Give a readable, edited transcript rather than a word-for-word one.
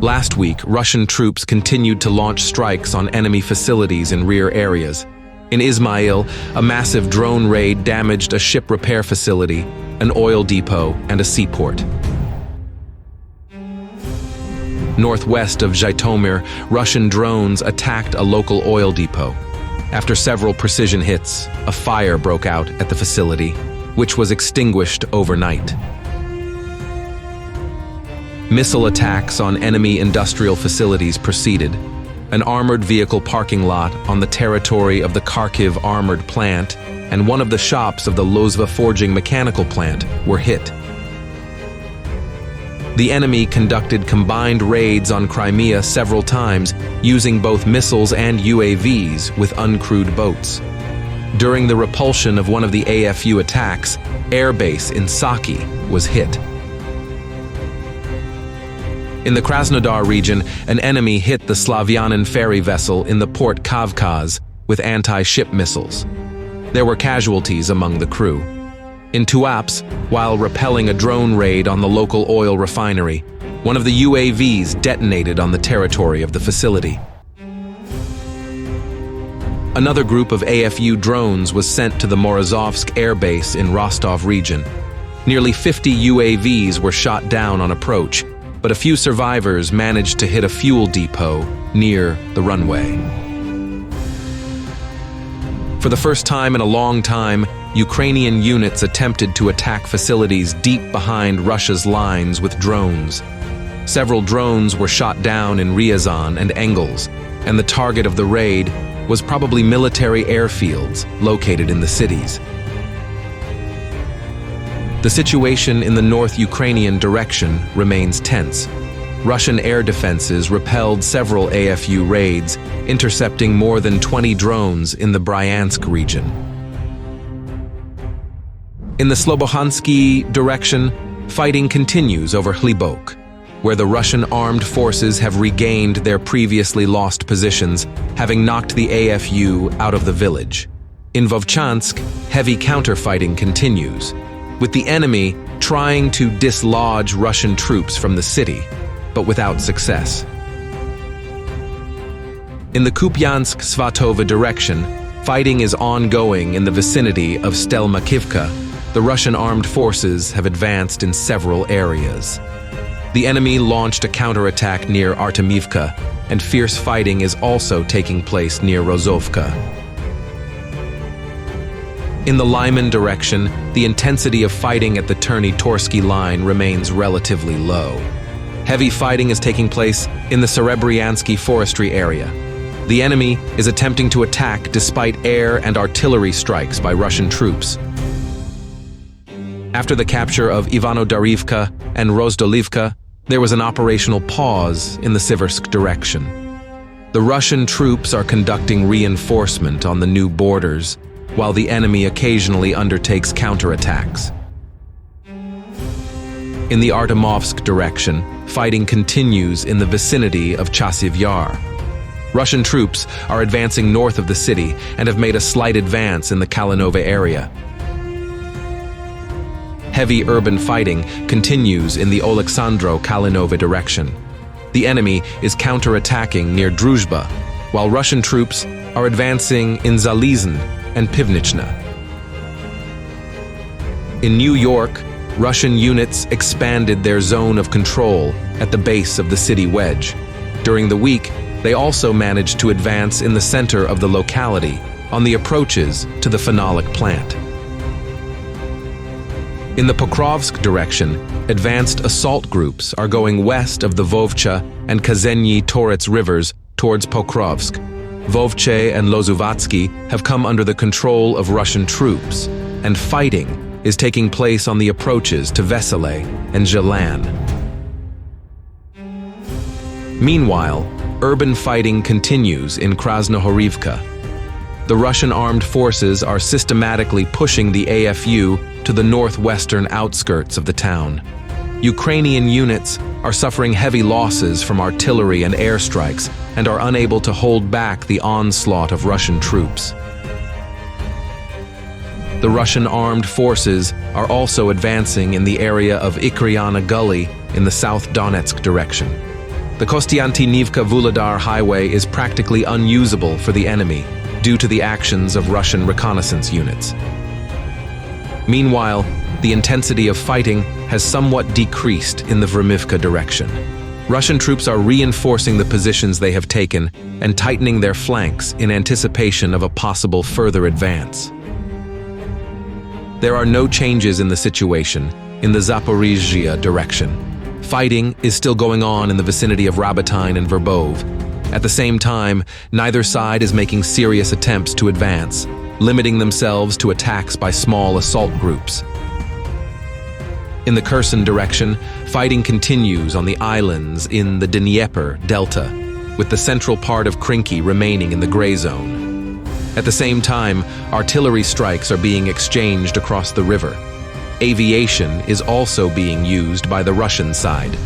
Last week, Russian troops continued to launch strikes on enemy facilities in rear areas. In Izmail, a massive drone raid damaged a ship repair facility, an oil depot, and a seaport. Northwest of Zhytomyr, Russian drones attacked a local oil depot. After several precision hits, a fire broke out at the facility, which was extinguished overnight. Missile attacks on enemy industrial facilities proceeded. An armored vehicle parking lot on the territory of the Kharkiv armored plant and one of the shops of the Lozva forging mechanical plant were hit. The enemy conducted combined raids on Crimea several times, using both missiles and UAVs with uncrewed boats. During the repulsion of one of the AFU attacks, airbase in Saki was hit. In the Krasnodar region, an enemy hit the Slavyanin ferry vessel in the port Kavkaz with anti-ship missiles. There were casualties among the crew. In Tuapse, while repelling a drone raid on the local oil refinery, one of the UAVs detonated on the territory of the facility. Another group of AFU drones was sent to the Morozovsk air base in Rostov region. Nearly 50 UAVs were shot down on approach, but a few survivors managed to hit a fuel depot near the runway. For the first time in a long time, Ukrainian units attempted to attack facilities deep behind Russia's lines with drones. Several drones were shot down in Ryazan and Engels, and the target of the raid was probably military airfields located in the cities. The situation in the North Ukrainian direction remains tense. Russian air defenses repelled several AFU raids, intercepting more than 20 drones in the Bryansk region. In the Slobohansky direction, fighting continues over Hlibok, where the Russian armed forces have regained their previously lost positions, having knocked the AFU out of the village. In Vovchansk, heavy counterfighting continues, with the enemy trying to dislodge Russian troops from the city, but without success. In the Kupiansk-Svatova direction, fighting is ongoing in the vicinity of Stelmakivka. The Russian armed forces have advanced in several areas. The enemy launched a counterattack near Artemivka, and fierce fighting is also taking place near Rozovka. In the Lyman direction, the intensity of fighting at the Terny-Torsky line remains relatively low. Heavy fighting is taking place in the Serebryansky forestry area. The enemy is attempting to attack despite air and artillery strikes by Russian troops. After the capture of Ivano-Darivka and Rozdolivka, there was an operational pause in the Siversk direction. The Russian troops are conducting reinforcement on the new borders, while the enemy occasionally undertakes counterattacks. In the Artemovsk direction, fighting continues in the vicinity of Chasiv Yar. Russian troops are advancing north of the city and have made a slight advance in the Kalinova area. Heavy urban fighting continues in the Oleksandro-Kalinova direction. The enemy is counterattacking near Druzhba, while Russian troops are advancing in Zalizn and Pivnichna. In New York, Russian units expanded their zone of control at the base of the city wedge. During the week, they also managed to advance in the center of the locality, on the approaches to the phenolic plant. In the Pokrovsk direction, advanced assault groups are going west of the Vovcha and Kazenyi-Torets rivers towards Pokrovsk. Vovche and Lozovatsky have come under the control of Russian troops, and fighting is taking place on the approaches to Vesele and Zhelan. Meanwhile, urban fighting continues in Krasnohorivka. The Russian armed forces are systematically pushing the AFU to the northwestern outskirts of the town. Ukrainian units are suffering heavy losses from artillery and airstrikes and are unable to hold back the onslaught of Russian troops. The Russian armed forces are also advancing in the area of Ikryana Gully in the South Donetsk direction. The 𝐒𝐤𝐫𝐚𝐢𝐳 highway is practically unusable for the enemy due to the actions of Russian reconnaissance units. Meanwhile, the intensity of fighting has somewhat decreased in the Vremivka direction. Russian troops are reinforcing the positions they have taken and tightening their flanks in anticipation of a possible further advance. There are no changes in the situation in the Zaporizhzhia direction. Fighting is still going on in the vicinity of Rabotyne and Verbove. At the same time, neither side is making serious attempts to advance, limiting themselves to attacks by small assault groups. In the Kherson direction, fighting continues on the islands in the Dnieper Delta, with the central part of Krinky remaining in the gray zone. At the same time, artillery strikes are being exchanged across the river. Aviation is also being used by the Russian side.